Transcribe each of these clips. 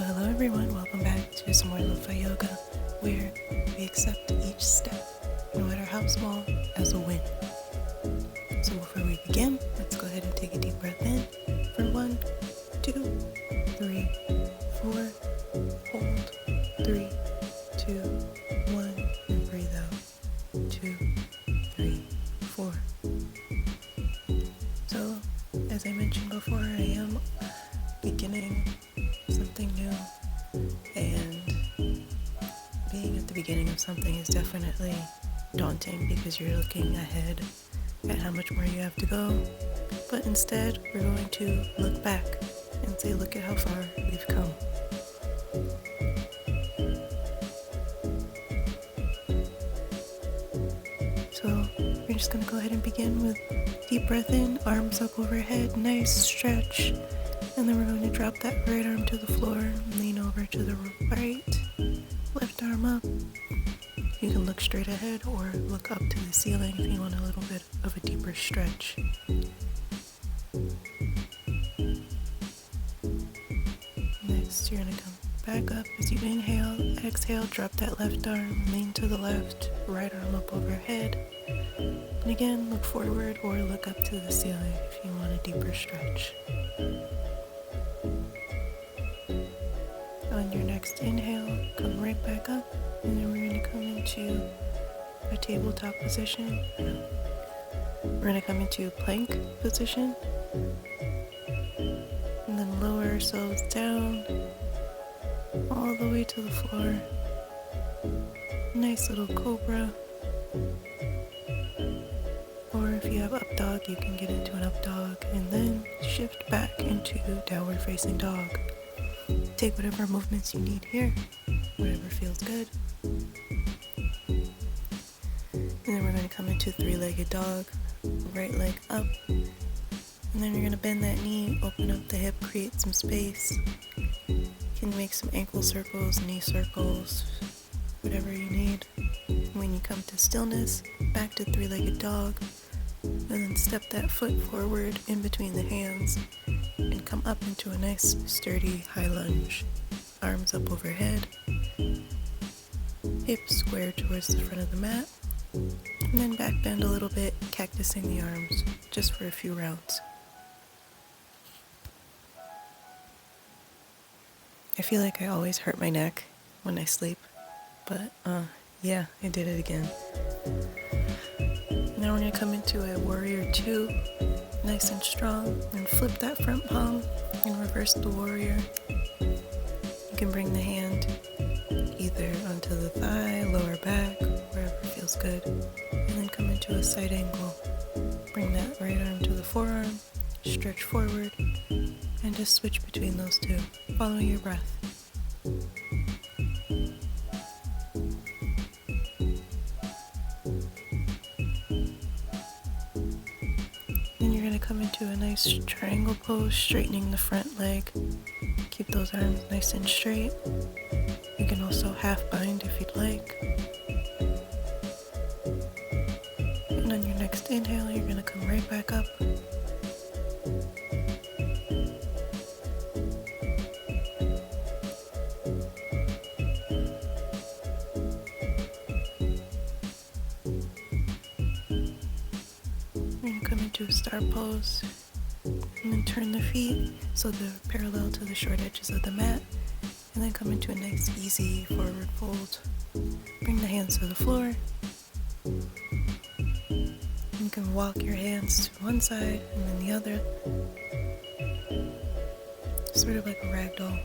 Hello everyone, welcome back to some more LoFi Yoga, where we accept each step, no matter how small, as a win. So before we begin, let's go ahead and take a deep breath in for 1, 2, 3, 4, hold, 3, 2, 1, and breathe out, 2, 3, 4. So, as I mentioned before, I am beginning something new, and being at the beginning of something is definitely daunting because you're looking ahead at how much more you have to go, but instead we're going to look back and say, look at how far we've come. So we're just going to go ahead and begin with deep breath in, arms up overhead, nice stretch. And then we're going to drop that right arm to the floor, lean over to the right, left arm up. You can look straight ahead or look up to the ceiling if you want a little bit of a deeper stretch. Next, you're going to come back up as you inhale, exhale, drop that left arm, lean to the left, right arm up overhead. And again, look forward or look up to the ceiling if you want a deeper stretch. On your next inhale, come right back up, and then we're going to come into a tabletop position. We're going to come into plank position, and then lower ourselves down all the way to the floor. Nice little cobra. Or if you have up dog, you can get into an up dog, and then shift back into downward facing dog. Take whatever movements you need here, whatever feels good. And then we're going to come into three-legged dog, right leg up. And then you're going to bend that knee, open up the hip, create some space. You can make some ankle circles, knee circles, whatever you need. When you come to stillness, back to three-legged dog. And then step that foot forward in between the hands and come up into a nice sturdy high lunge. Arms up overhead, hips square towards the front of the mat, and then back bend a little bit, cactusing the arms just for a few rounds. I feel like I always hurt my neck when I sleep, but yeah, I did it again. Now we're going to come into a warrior 2, nice and strong, and flip that front palm and reverse the warrior. You can bring the hand either onto the thigh, lower back, wherever feels good, and then come into a side angle. Bring that right arm to the forearm, stretch forward, and just switch between those two, following your breath. Come into a nice triangle pose, straightening the front leg. Keep those arms nice and straight. You can also half bind if you'd like. And on your next inhale, you're going to come right back up. Come into a star pose, and then turn the feet so they're parallel to the short edges of the mat, and then come into a nice easy forward fold. Bring the hands to the floor. You can walk your hands to one side and then the other, sort of like a rag doll,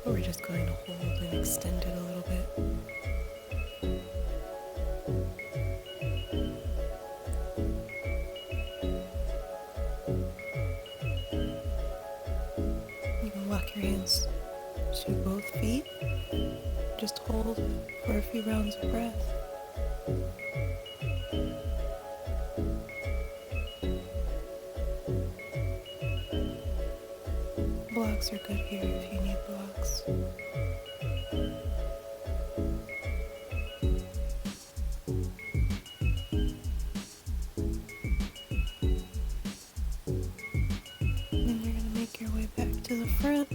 but we're just going to hold and extend it a little bit. Walk your hands to both feet. Just hold for a few rounds of breath. Blocks are good here if you need blocks. Then you're going to make your way back to the front.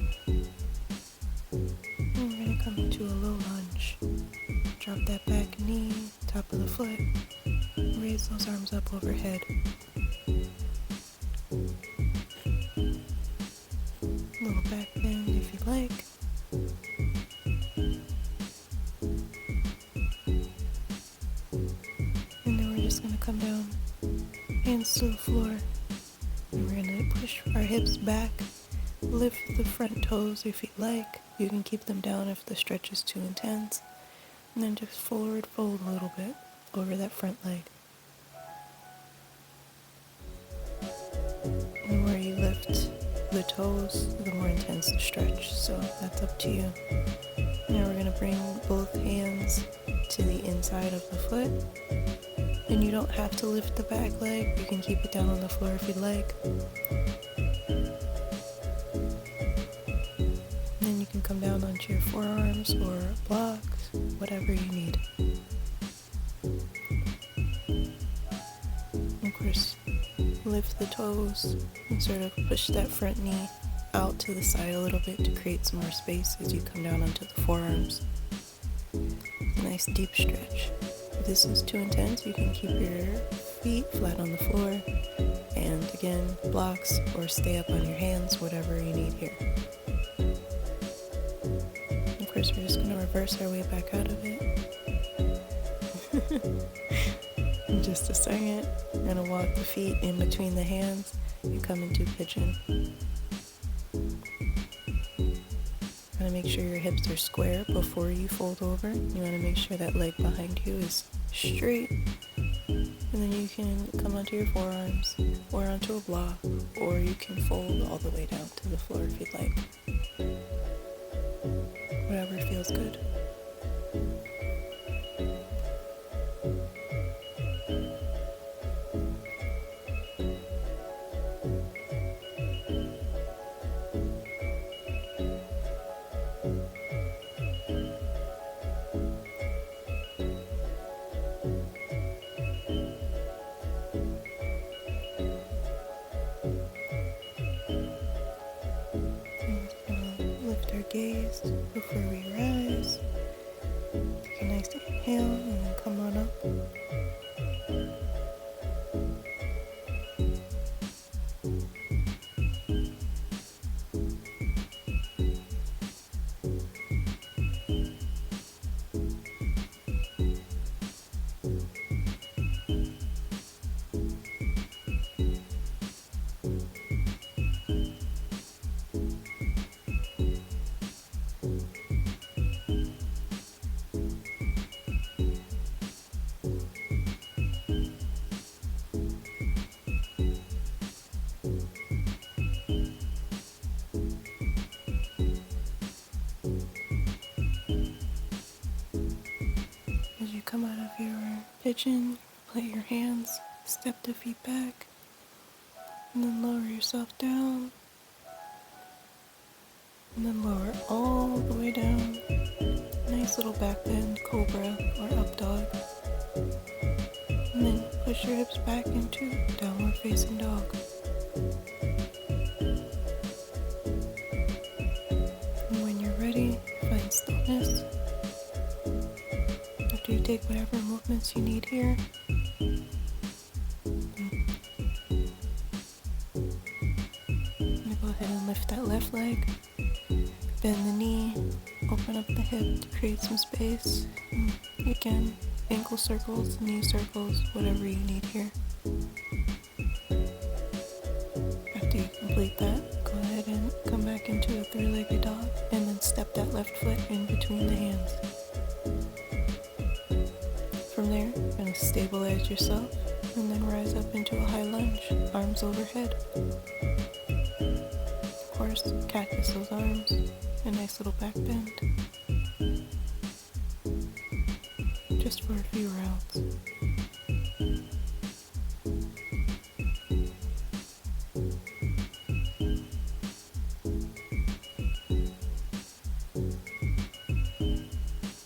foot. Raise those arms up overhead. Little back bend if you like. And then we're just going to come down, hands to the floor. And we're going to push our hips back. Lift the front toes if you like. You can keep them down if the stretch is too intense. And then just forward fold a little bit over that front leg. And where you lift the toes, the more intense the stretch. So that's up to you. Now we're going to bring both hands to the inside of the foot. And you don't have to lift the back leg. You can keep it down on the floor if you'd like. And then you can come down onto your forearms or blocks, whatever you need. Of course, lift the toes and sort of push that front knee out to the side a little bit to create some more space as you come down onto the forearms. A nice deep stretch. If this is too intense, you can keep your feet flat on the floor and again, blocks or stay up on your hands, whatever you need here. Of course, we're just going to reverse our way back out of it. In just a second, we're going to walk the feet in between the hands and come into pigeon. You want to make sure your hips are square before you fold over. You want to make sure that leg behind you is straight. And then you can come onto your forearms or onto a block, or you can fold all the way down to the floor if you'd like. Whatever feels good. Gaze before we rise. Take a nice inhale and then come on up. Come out of your pigeon, plant your hands, step the feet back, and then lower yourself down, and then lower all the way down. Nice little back bend, cobra or up dog. And then push your hips back into downward facing dog. And when you're ready, find stillness. After you take whatever movements you need here, I'm gonna go ahead and lift that left leg, bend the knee, open up the hip to create some space. Again, ankle circles, knee circles, whatever you need here. After you complete that, go ahead and come back into a three-legged dog and then step that left foot in between the hands. From there, you're going to stabilize yourself and then rise up into a high lunge, arms overhead. Of course, cactus those arms, a nice little back bend. Just for a few rounds.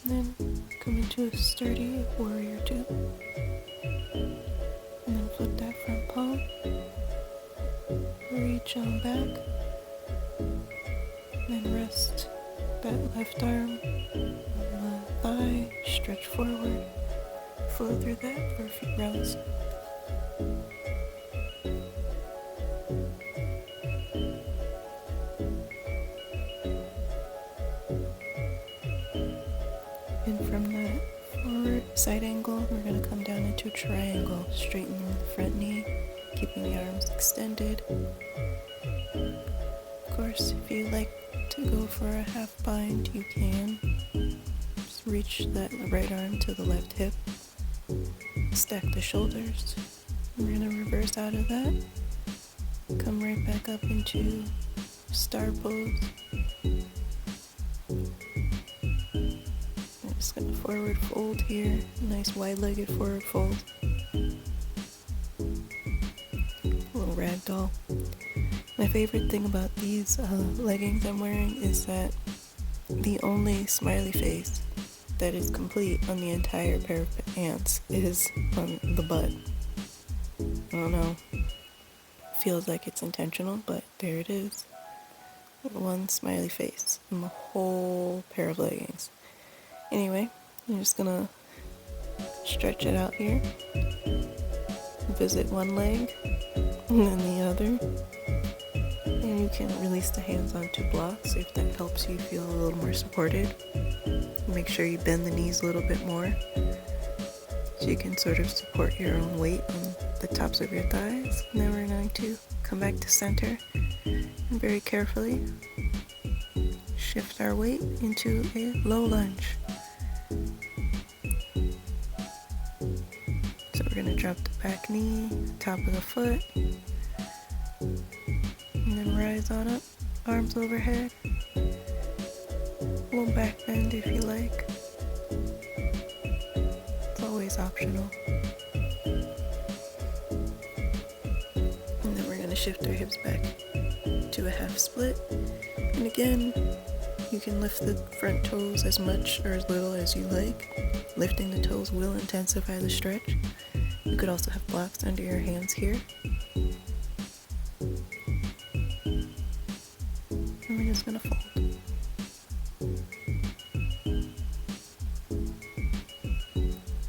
Then come into a sturdy warrior two. And then flip that front palm. Reach on back. Then rest that left arm on the thigh. Stretch forward. flow through that for a few rounds. And from that forward side angle, we're going to come down into a triangle, straightening the front knee, keeping the arms extended. Of course, if you like to go for a half bind, you can. Just reach that right arm to the left hip, stack the shoulders. We're going to reverse out of that, come right back up into star pose. I'm just going to forward fold here, nice wide-legged forward fold. A little ragdoll. My favorite thing about these leggings I'm wearing is that the only smiley face that is complete on the entire pair of pants is on the butt. I don't know. Feels like it's intentional, but there it is. One smiley face in the whole pair of leggings. Anyway, I'm just gonna stretch it out here. Visit one leg and then the other. And you can release the hands onto blocks if that helps you feel a little more supported. Make sure you bend the knees a little bit more so you can sort of support your own weight on the tops of your thighs. And then we're going to come back to center and very carefully shift our weight into a low lunge. So we're going to drop the back knee, top of the foot, and then rise on up, arms overhead. A little back bend if you like. It's always optional. And then we're going to shift our hips back to a half split. And again, you can lift the front toes as much or as little as you like. Lifting the toes will intensify the stretch. You could also have blocks under your hands here. And we're just going to fold.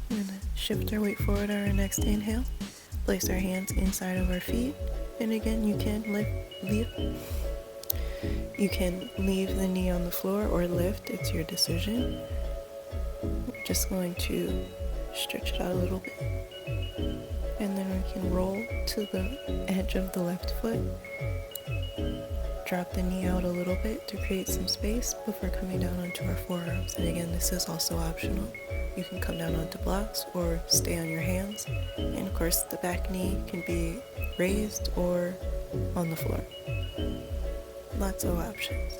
We're going to shift our weight forward on our next inhale. Place our hands inside of our feet. And again, you can leave the knee on the floor or lift. It's your decision. We're just going to stretch it out a little bit. And then we can roll to the edge of the left foot. Drop the knee out a little bit to create some space before coming down onto our forearms. And again, this is also optional. You can come down onto blocks or stay on your hands. And of course, the back knee can be raised or on the floor. Lots of options.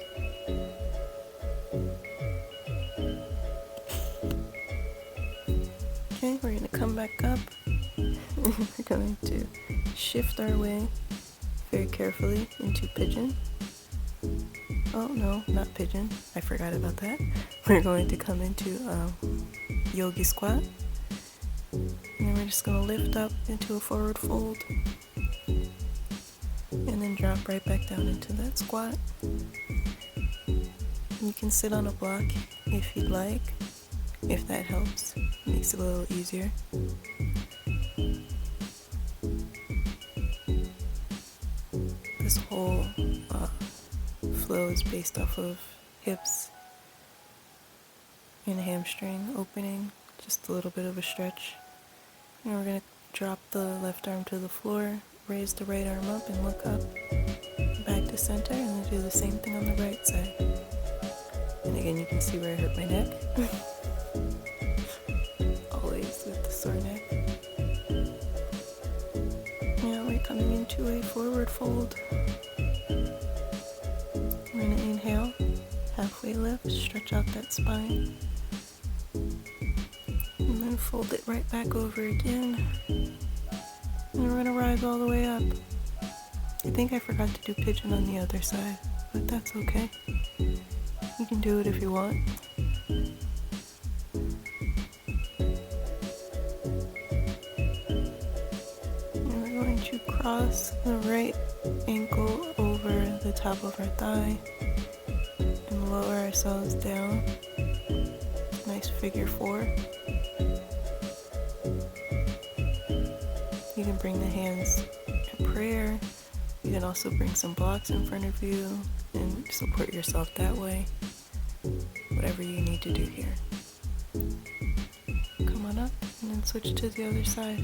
Okay, we're going to come back up. We're going to shift our way very carefully into pigeon. Oh no, not pigeon. I forgot about that. We're going to come into yogi squat. And then we're just going to lift up into a forward fold. And then drop right back down into that squat. You can sit on a block if you'd like, if that helps. Makes it a little easier. This whole flow is based off of hips and hamstring opening, just a little bit of a stretch. And we're going to drop the left arm to the floor, raise the right arm up and look up, back to center, and then do the same thing on the right side. And again, you can see where I hurt my neck. Always with the sore neck. Now we're coming into a forward fold. We're going to inhale, halfway lift, stretch out that spine. And then fold it right back over again. And we're going to rise all the way up. I think I forgot to do pigeon on the other side, but that's okay. You can do it if you want. And we're going to cross the right ankle over the top of our thigh and lower ourselves down. Nice figure four. You can bring the hands in prayer. You can also bring some blocks in front of you and support yourself that way. Whatever you need to do here. Come on up and then switch to the other side.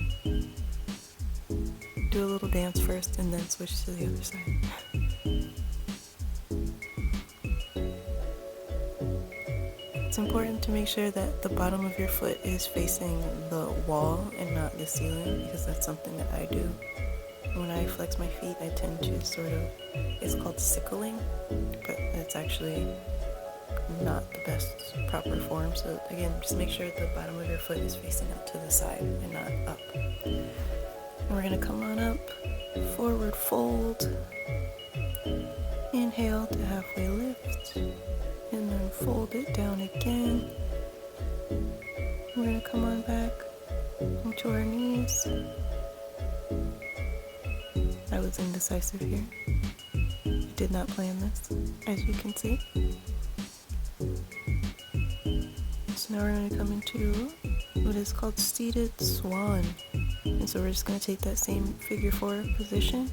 Do a little dance first and then switch to the other side. It's important to make sure that the bottom of your foot is facing the wall and not the ceiling, because that's something that I do. When I flex my feet, I tend to it's called sickling, but it's actually not the best proper form. So again, just make sure the bottom of your foot is facing out to the side and not up. And we're gonna come on up, forward fold, inhale to halfway lift, and then fold it down again. We're gonna come on back onto our knees. I was indecisive here. I did not plan this, as you can see. So now we're going to come into what is called seated swan. And so we're just going to take that same figure 4 position,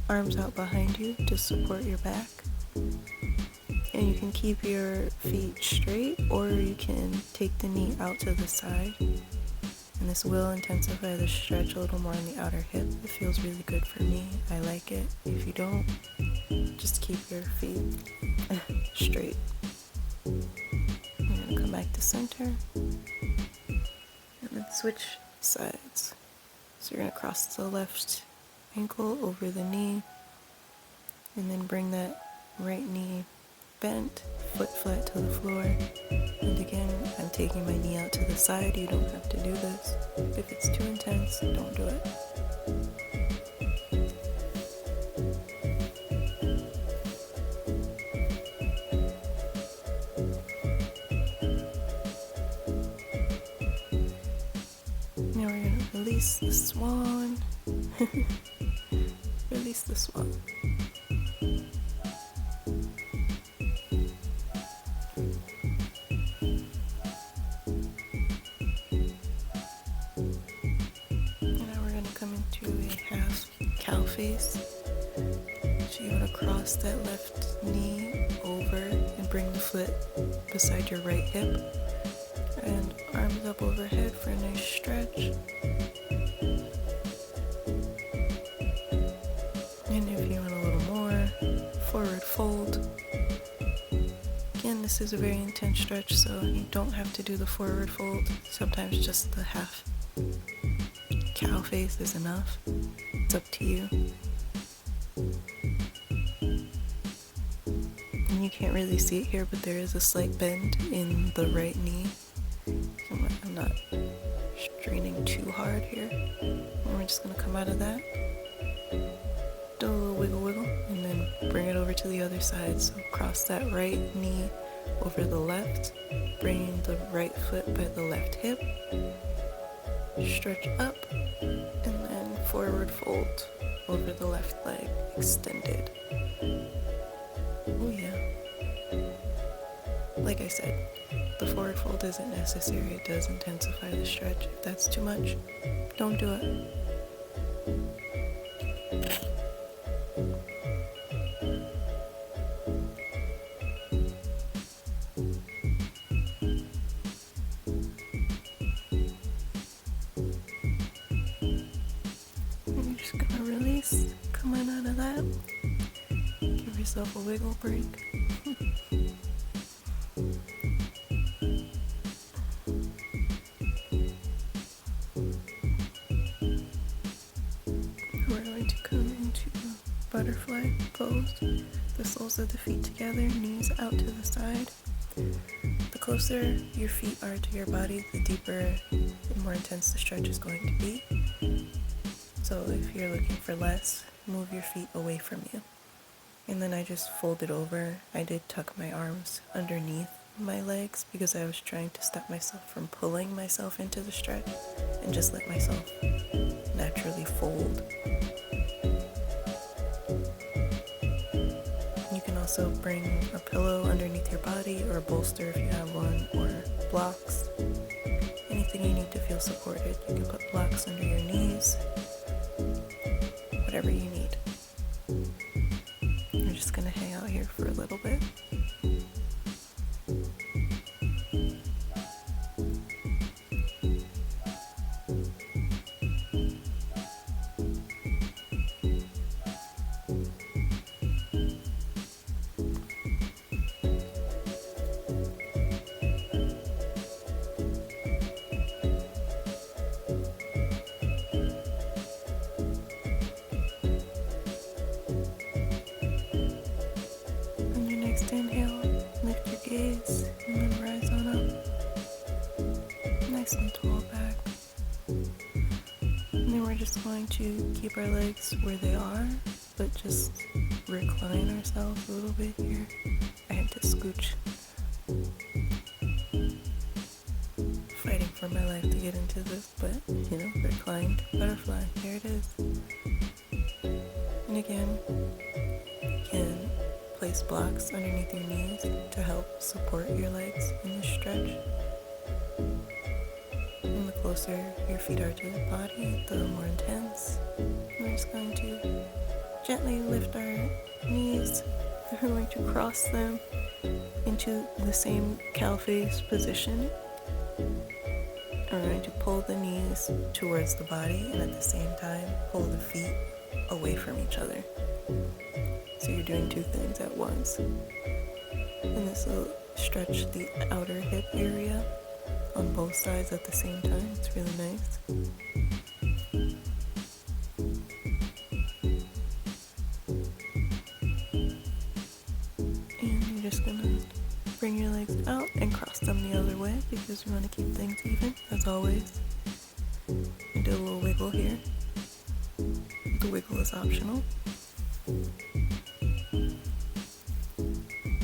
arms out behind you to support your back. And you can keep your feet straight, or you can take the knee out to the side. And this will intensify the stretch a little more on the outer hip. It feels really good for me. I like it. If you don't, just keep your feet straight. I'm going to come back to center. And then switch sides. So you're going to cross the left ankle over the knee. And then bring that right knee bent, foot flat to the floor. And again, I'm taking my knee out to the side. You don't have to do this. If it's too intense, don't do it. Now we're going to release the swan. Release the swan. Cow face. So you want to cross that left knee over and bring the foot beside your right hip, and arms up overhead for a nice stretch. And if you want a little more, forward fold. Again, this is a very intense stretch, so you don't have to do the forward fold. Sometimes just the half cow face is enough. It's up to you. And you can't really see it here, but there is a slight bend in the right knee. So I'm not straining too hard here. And we're just going to come out of that. Do a little wiggle wiggle, and then bring it over to the other side. So cross that right knee over the left, bringing the right foot by the left hip. Stretch up, and then forward fold over the left leg, extended. Oh yeah. Like I said, the forward fold isn't necessary. It does intensify the stretch. If that's too much, don't do it. Come on out of that. Give yourself a wiggle break. We're going to come into butterfly pose. The soles of the feet together, knees out to the side. The closer your feet are to your body, the deeper and more intense the stretch is going to be. So if you're looking for less, move your feet away from you. And then I just fold it over. I did tuck my arms underneath my legs because I was trying to stop myself from pulling myself into the stretch and just let myself naturally fold. You can also bring a pillow underneath your body, or a bolster if you have one, or blocks. Anything you need to feel supported. You can put blocks under your knees. whatever you need. We're just gonna hang out here for a little bit. Next inhale, lift your gaze, and then rise on up. Nice and tall back. And then we're just going to keep our legs where they are, but just recline ourselves a little bit here. I had to scooch. Fighting for my life to get into this, but reclined butterfly. There it is. And again, you can place blocks underneath your knees to help support your legs in this stretch. And the closer your feet are to the body, the more intense. We're just going to gently lift our knees. We're going to cross them into the same cow face position. We're going to pull the knees towards the body and at the same time pull the feet away from each other. So you're doing two things at once. And this will stretch the outer hip area on both sides at the same time. It's really nice. And you're just gonna bring your legs out and cross them the other way because we want to keep things even, as always. And do a little wiggle here. The wiggle is optional.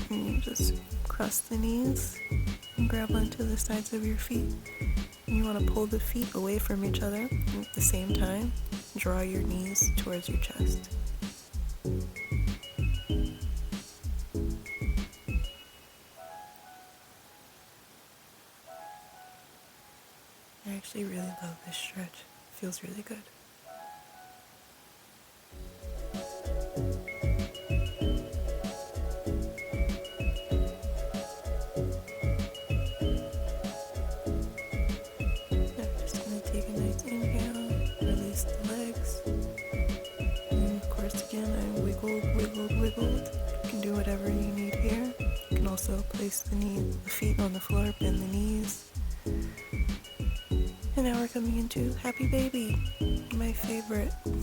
And you just cross the knees and grab onto the sides of your feet. And you want to pull the feet away from each other and at the same time draw your knees towards your chest. I actually really love this stretch. It feels really good. Wiggled. You can do whatever you need here. You can also place the feet on the floor, bend the knees. And now we're coming into Happy Baby, my favorite. You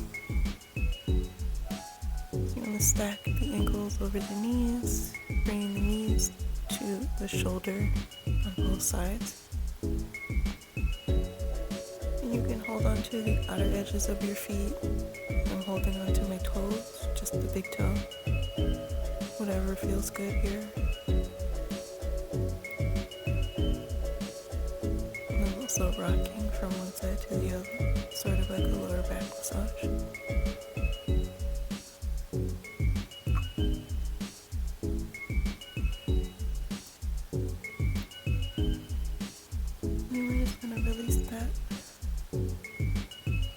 want to stack the ankles over the knees, bringing the knees to the shoulder on both sides. And you can hold on to the outer edges of your feet. I'm holding onto my toes, just the big toe. Whatever feels good here. And I'm also rocking from one side to the other, sort of like a lower back massage. And we're just going to release that.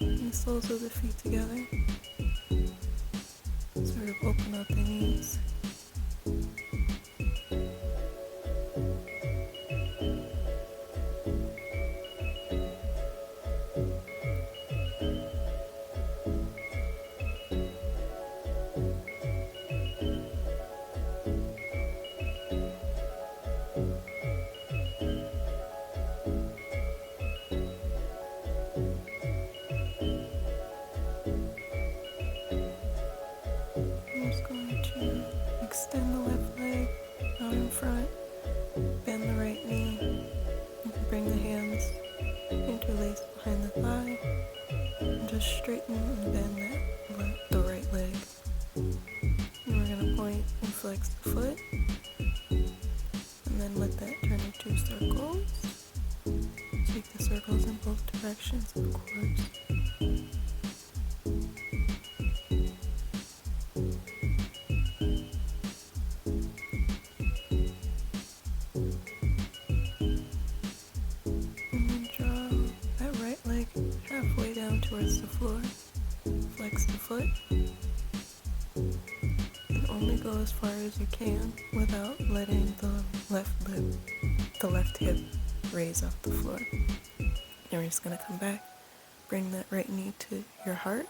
And the soles of the feet together. Sort of open up the knees. Extend the left leg out in front, bend the right knee, you can bring the hands interlaced behind the thigh, and just straighten and bend the right leg. And we're going to point and flex the foot, and then let that turn into circles. Take the circles in both directions, of course. Towards the floor, flex the foot, and only go as far as you can without letting the left hip raise off the floor. And we're just gonna come back, bring that right knee to your heart,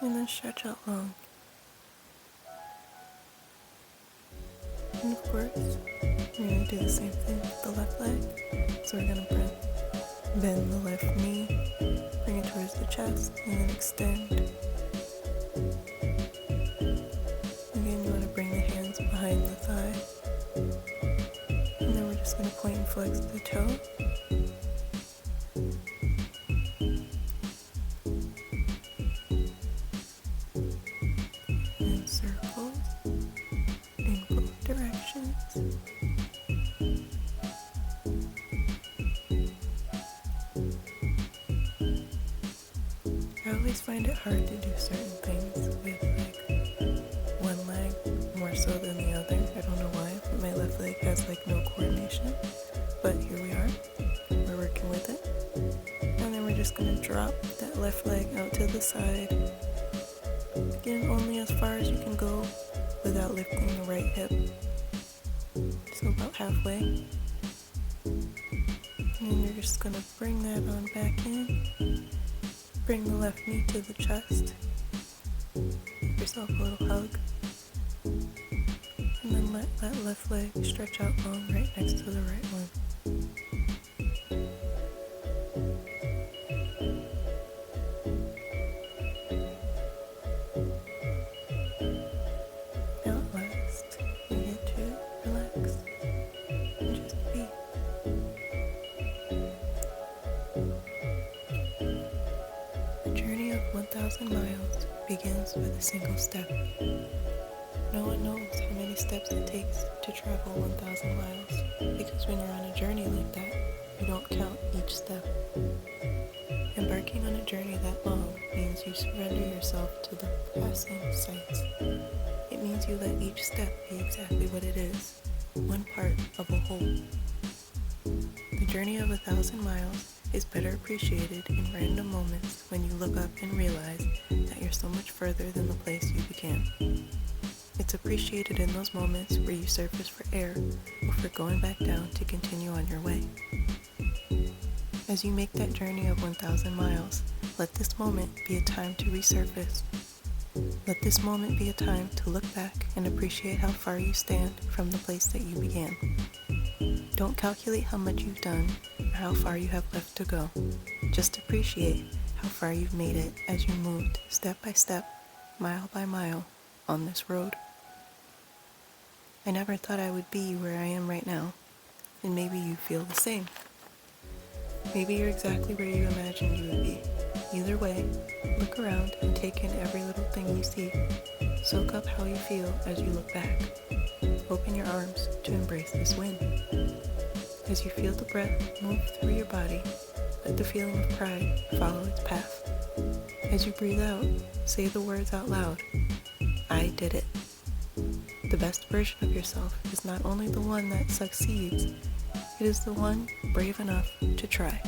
and then stretch out long. And of course, we're gonna do the same thing with the left leg. So we're gonna bend the left knee, bring it towards the chest, and then extend. Again, you want to bring the hands behind the thigh. And then we're just going to point and flex the toe. And circles in both directions. I always find it hard to do certain things with one leg more so than the other. I don't know why, but my left leg has no coordination. But here we are. We're working with it. And then we're just going to drop that left leg out to the side. Again, only as far as you can go without lifting the right hip. So about halfway. And then you're just going to bring that on back in. Bring the left knee to the chest. Give yourself a little hug. And then let that left leg stretch out long right next to the right one. Now at last, you get to relax and just be. The journey of 1,000 miles begins with a single step. No one knows how many steps it takes to travel 1,000 miles, because when you're on a journey like that, you don't count each step. Embarking on a journey that long means you surrender yourself to the passing sights. It means you let each step be exactly what it is, one part of a whole. The journey of 1,000 miles is better appreciated in random moments when you look up and realize that you're so much further than the place you began. It's appreciated in those moments where you surface for air before going back down to continue on your way. As you make that journey of 1,000 miles, let this moment be a time to resurface. Let this moment be a time to look back and appreciate how far you stand from the place that you began. Don't calculate how much you've done or how far you have left to go. Just appreciate how far you've made it as you moved step by step, mile by mile, on this road. I never thought I would be where I am right now, and maybe you feel the same. Maybe you're exactly where you imagined you would be. Either way, look around and take in every little thing you see. Soak up how you feel as you look back. Open your arms to embrace this win. As you feel the breath move through your body, let the feeling of pride follow its path. As you breathe out, say the words out loud. I did it. The best version of yourself is not only the one that succeeds, it is the one brave enough to try.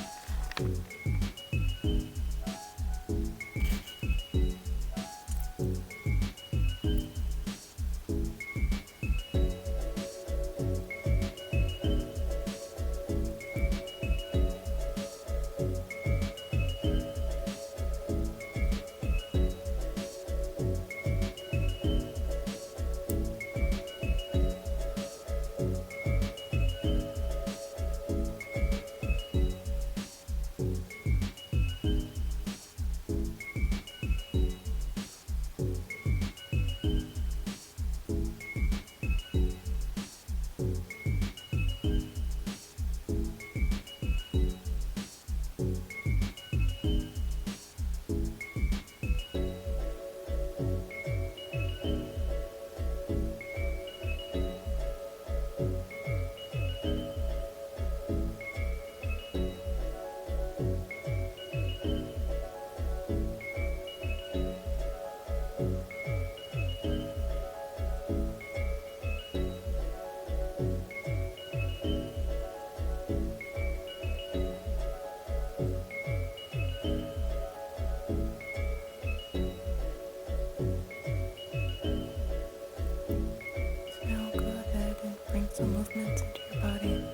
some movements into your body.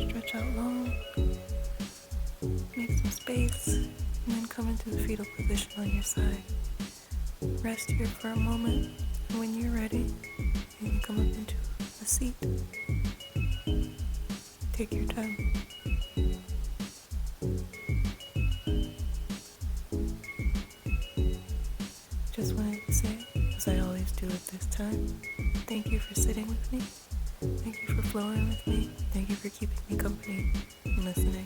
Stretch out long, make some space, and then come into the fetal position on your side. Rest here for a moment, and when you're ready, you can come up into a seat. Take your time. Just wanted to say, as I always do at this time, thank you for sitting with me. Thank you for flowing with me. Thank you for keeping me company and listening.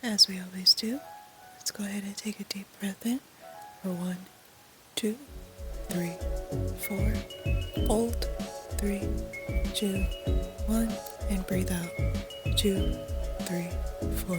As we always do, let's go ahead and take a deep breath in for 1, 2, 3, 4. Hold 3, 2, 1, and breathe out 2, 3, 4.